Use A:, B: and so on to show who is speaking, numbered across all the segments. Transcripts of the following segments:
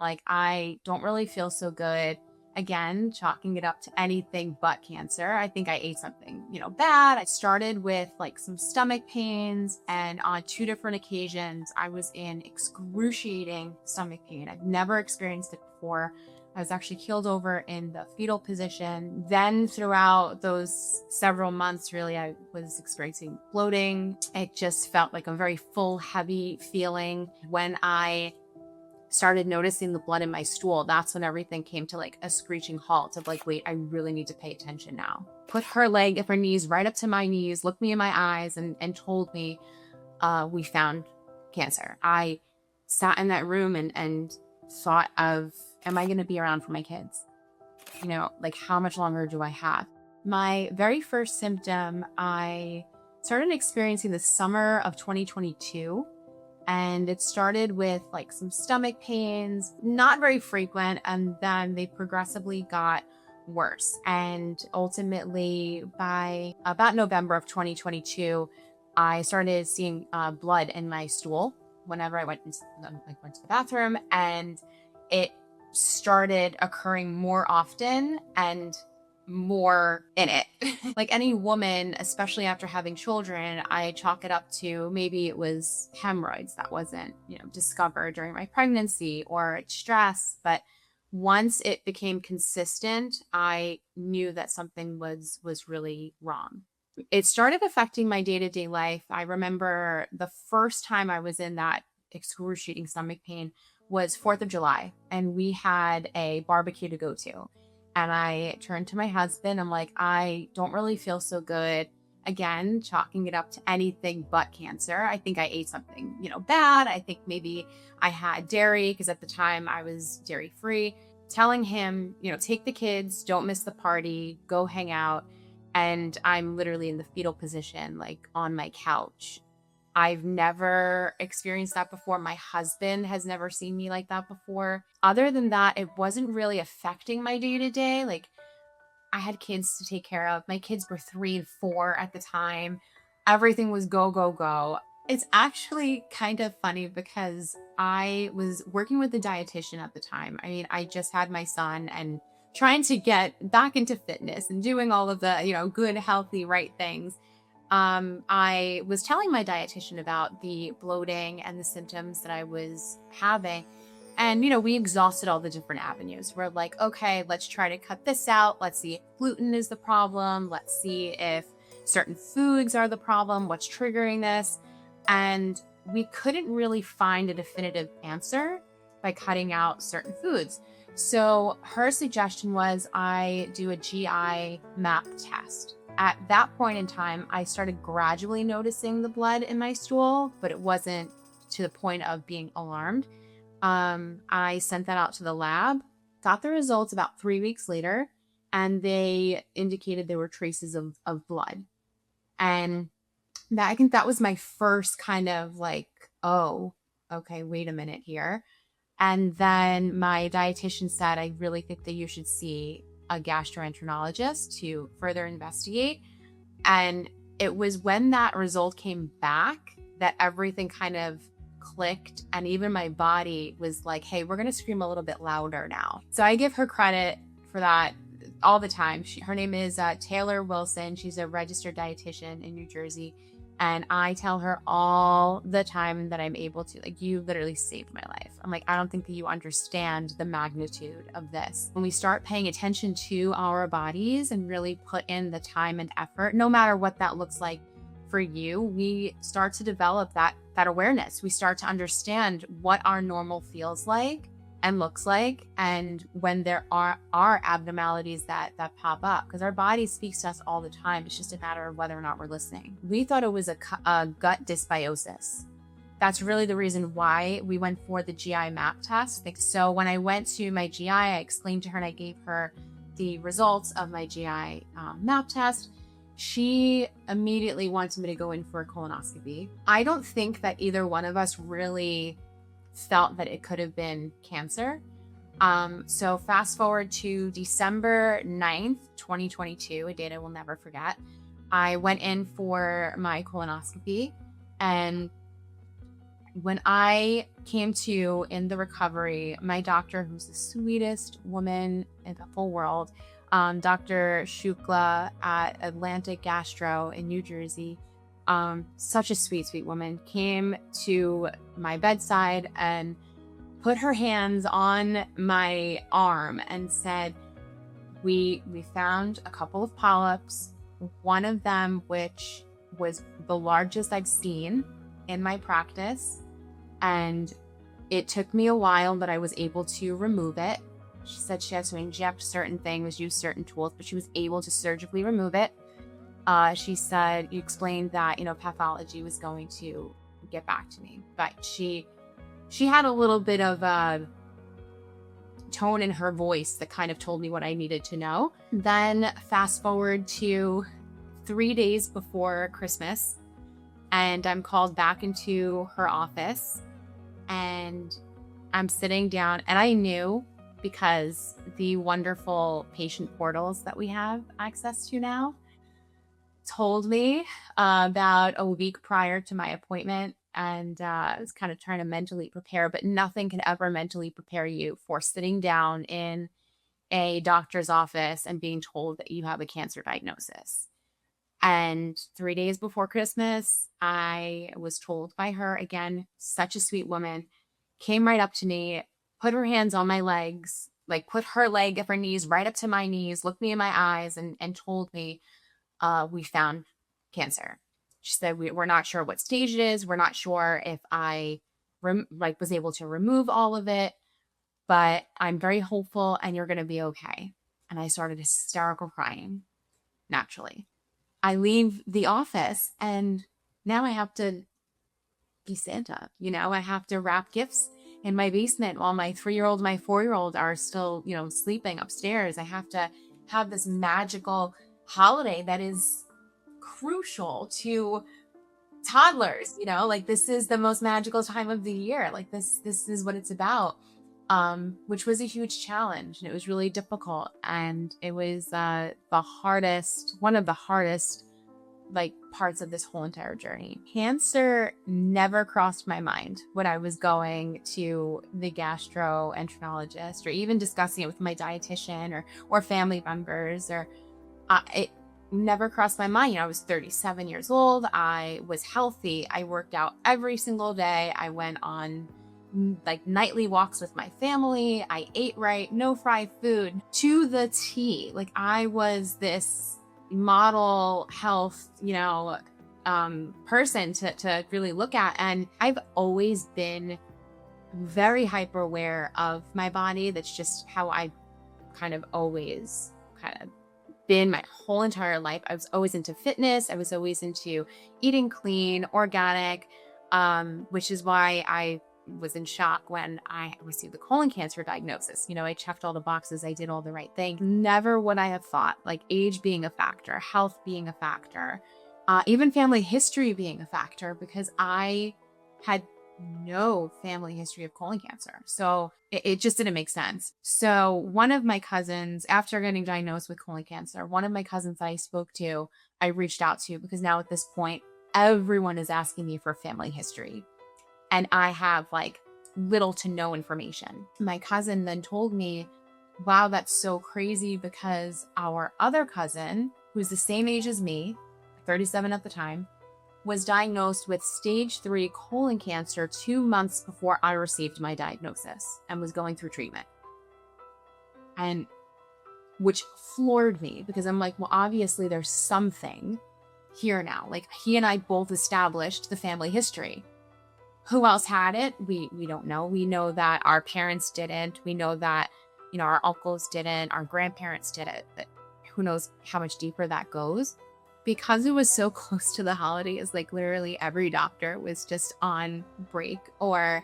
A: Like, I don't really feel so good. Again, chalking it up to anything but cancer. I think I ate something, bad. I started with like some stomach pains, and on 2 different occasions, I was in excruciating stomach pain. I've never experienced it before. I was actually keeled over in the fetal position. Then throughout those several months, really, I was experiencing bloating. It just felt like a very full, heavy feeling. When I started noticing the blood in my stool, that's when everything came to like a screeching halt of like, wait, I really need to pay attention now. Put her knees right up to my knees, looked me in my eyes, and told me, we found cancer. I sat in that room and thought of, am I going to be around for my kids? Like, how much longer do I have? My very first symptom, I started experiencing the summer of 2022. And it started with like some stomach pains, not very frequent. And then they progressively got worse. And ultimately, by about November of 2022, I started seeing blood in my stool whenever I went to the bathroom. And it started occurring more often and more in it. Like any woman, especially after having children, I chalk it up to maybe it was hemorrhoids that wasn't, discovered during my pregnancy, or stress. But once it became consistent, I knew that something was really wrong. It started affecting my day-to-day life. I remember the first time I was in that excruciating stomach pain was 4th of July, and we had a barbecue to go to. And I turned to my husband. I'm like, I don't really feel so good. Again, chalking it up to anything but cancer. I think I ate something, bad. I think maybe I had dairy, because at the time I was dairy free. Telling him, take the kids, don't miss the party, go hang out. And I'm literally in the fetal position, like on my couch. I've never experienced that before. My husband has never seen me like that before. Other than that, it wasn't really affecting my day-to-day. Like, I had kids to take care of. My kids were 3 and 4 at the time. Everything was go, go, go. It's actually kind of funny because I was working with a dietitian at the time. I mean, I just had my son and trying to get back into fitness and doing all of the, good, healthy, right things. I was telling my dietitian about the bloating and the symptoms that I was having. And, we exhausted all the different avenues. We're like, okay, let's try to cut this out. Let's see if gluten is the problem. Let's see if certain foods are the problem. What's triggering this? And we couldn't really find a definitive answer by cutting out certain foods. So her suggestion was I do a GI map test. At that point in time, I started gradually noticing the blood in my stool, but it wasn't to the point of being alarmed. I sent that out to the lab, got the results about 3 weeks later, and they indicated there were traces of blood. And I think that was my first kind of like, oh, okay, wait a minute here. And then my dietitian said, I really think that you should see a gastroenterologist to further investigate. And it was when that result came back that everything kind of clicked, and even my body was like, hey, we're going to scream a little bit louder now. So I give her credit for that all the time. Her name is Taylor Wilson. She's a registered dietitian in New Jersey. And I tell her all the time that I'm able to, like, you literally saved my life. I'm like, I don't think that you understand the magnitude of this. When we start paying attention to our bodies and really put in the time and effort, no matter what that looks like for you, we start to develop that awareness. We start to understand what our normal feels like and looks like, and when there are abnormalities that pop up, because our body speaks to us all the time. It's just a matter of whether or not we're listening. We thought it was a gut dysbiosis. That's really the reason why we went for the GI map test. So when I went to my GI, I explained to her and I gave her the results of my GI map test. She immediately wanted me to go in for a colonoscopy. I don't think that either one of us really felt that it could have been cancer. So fast forward to December 9th, 2022, a date I will never forget. I went in for my colonoscopy, and When I came to in the recovery, my doctor, who's the sweetest woman in the whole world, Dr. Shukla at Atlantic Gastro in New Jersey, such a sweet, sweet woman, came to my bedside and put her hands on my arm and said, we found a couple of polyps, one of them which was the largest I've seen in my practice. And it took me a while, but I was able to remove it. She said she had to inject certain things, use certain tools, but she was able to surgically remove it. She said, you explained that, pathology was going to get back to me, but she had a little bit of a tone in her voice that kind of told me what I needed to know. Then fast forward to 3 days before Christmas, and I'm called back into her office, and I'm sitting down, and I knew, because the wonderful patient portals that we have access to now told me about a week prior to my appointment. And I was kind of trying to mentally prepare, but nothing can ever mentally prepare you for sitting down in a doctor's office and being told that you have a cancer diagnosis. And 3 days before Christmas, I was told by her, again, such a sweet woman, came right up to me, put her hands on my legs, like put her leg of her knees right up to my knees, looked me in my eyes, and told me, we found cancer. She said, we're not sure what stage it is. We're not sure if I was able to remove all of it, but I'm very hopeful and you're going to be okay. And I started hysterical crying, naturally. I leave the office and now I have to be Santa. I have to wrap gifts in my basement while my 3-year-old, my 4-year-old are still, sleeping upstairs. I have to have this magical holiday that is crucial to toddlers. This is the most magical time of the year. This is what it's about. Which was a huge challenge, and it was really difficult, and it was one of the hardest parts of this whole entire journey. Cancer never crossed my mind when I was going to the gastroenterologist or even discussing it with my dietitian or family members, or it never crossed my mind. I was 37 years old. I was healthy. I worked out every single day. I went on nightly walks with my family. I ate right, no fried food to the T. I was this model health, person to really look at. And I've always been very hyper aware of my body. That's just how I always been my whole entire life. I was always into fitness. I was always into eating clean, organic, which is why I was in shock when I received the colon cancer diagnosis. I checked all the boxes. I did all the right thing. Never would I have thought age being a factor, health being a factor, even family history being a factor, because I had no family history of colon cancer. So it just didn't make sense. So one of my cousins, after getting diagnosed with colon cancer, one of my cousins I spoke to, I reached out to, because now at this point, everyone is asking me for family history. And I have little to no information. My cousin then told me, wow, that's so crazy, because our other cousin, who's the same age as me, 37 at the time, was diagnosed with stage 3 colon cancer 2 months before I received my diagnosis and was going through treatment. And which floored me, because I'm well, obviously there's something here now. He and I both established the family history. Who else had it? We don't know. We know that our parents didn't. We know that, our uncles didn't, our grandparents did it, but who knows how much deeper that goes. Because it was so close to the holidays, literally every doctor was just on break, or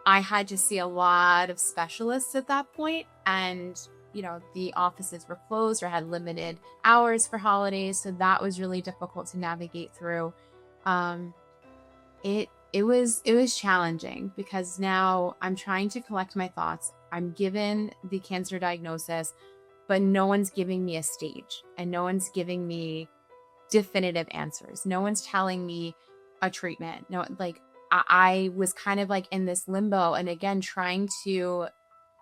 A: I had to see a lot of specialists at that point. And, the offices were closed or had limited hours for holidays. So that was really difficult to navigate through. It was challenging, because now I'm trying to collect my thoughts. I'm given the cancer diagnosis, but no one's giving me a stage, and no one's giving me definitive answers. No one's telling me a treatment. No, I was kind of like in this limbo, and again, trying to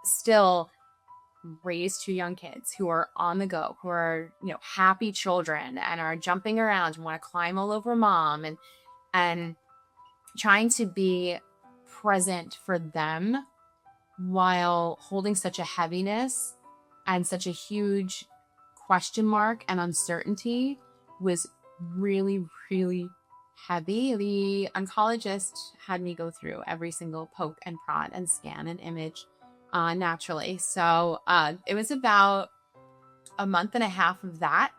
A: still raise two young kids who are on the go, who are, happy children and are jumping around and want to climb all over mom, and trying to be present for them while holding such a heaviness and such a huge question mark and uncertainty was really, really heavy. The oncologist had me go through every single poke and prod and scan and image naturally. So it was about a month and a half of that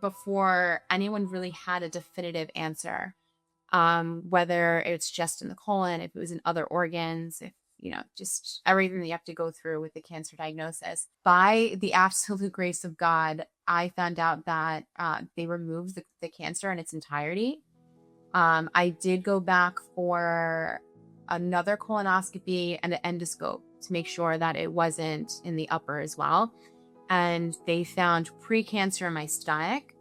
A: before anyone really had a definitive answer. Whether it's just in the colon, if it was in other organs, if, just everything that you have to go through with the cancer diagnosis. By the absolute grace of God, I found out that they removed the cancer in its entirety. I did go back for another colonoscopy and an endoscope to make sure that it wasn't in the upper as well. And they found precancer in my stomach.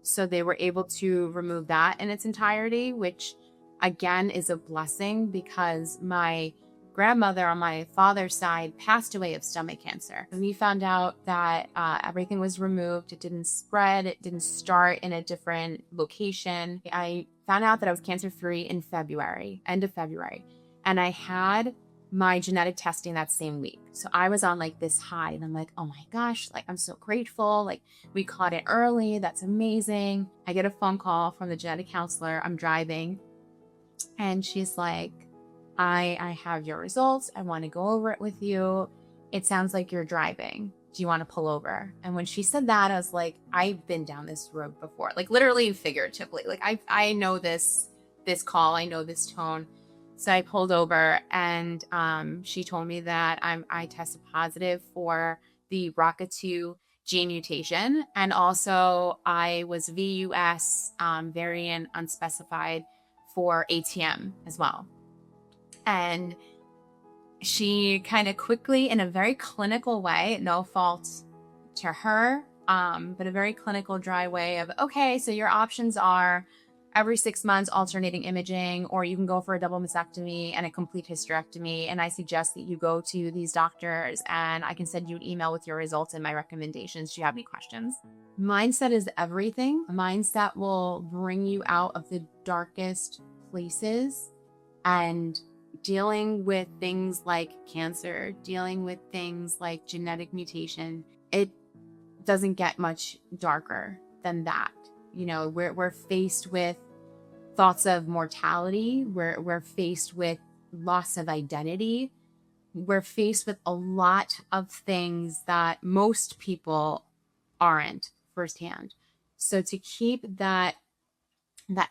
A: So they were able to remove that in its entirety, which again is a blessing because my grandmother on my father's side passed away of stomach cancer. And we found out that everything was removed. It didn't spread. It didn't start in a different location. I found out that I was cancer-free in February, end of February. And I had my genetic testing that same week. So I was on like this high and I'm like, oh my gosh, like I'm so grateful. Like we caught it early. That's amazing. I get a phone call from the genetic counselor. I'm driving and she's like, I have your results. I want to go over it with you. It sounds like you're driving. Do you want to pull over? And when she said that, I was like, I've been down this road before, like literally figuratively. Like I know this call. I know this tone. So I pulled over and she told me that I tested positive for the BRCA2 gene mutation. And also I was VUS variant unspecified for ATM as well. And she kind of quickly, in a very clinical way, no fault to her, but a very clinical, dry way of, okay, so your options are every 6 months alternating imaging, or you can go for a double mastectomy and a complete hysterectomy. And I suggest that you go to these doctors and I can send you an email with your results and my recommendations. Do you have any questions? Mindset is everything. A mindset will bring you out of the darkest places, and dealing with things like cancer, dealing with things like genetic mutation, it doesn't get much darker than that. We're faced with thoughts of mortality. We're faced with loss of identity. We're faced with a lot of things that most people aren't firsthand. So to keep that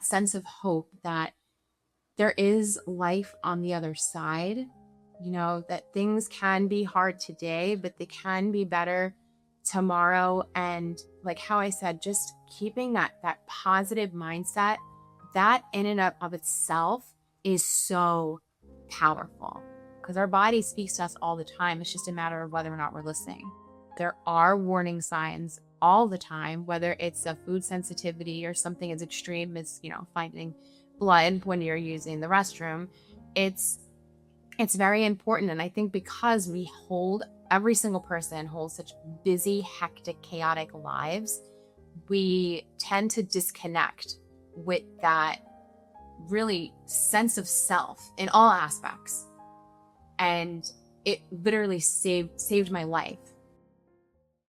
A: sense of hope that there is life on the other side, that things can be hard today, but they can be better tomorrow. And like how I said, just keeping that positive mindset, that in and of itself is so powerful because our body speaks to us all the time. It's just a matter of whether or not we're listening. There are warning signs all the time, whether it's a food sensitivity or something as extreme as, finding blood when you're using the restroom. It's very important. And I think because every single person holds such busy, hectic, chaotic lives, we tend to disconnect with that really sense of self in all aspects. And it literally saved my life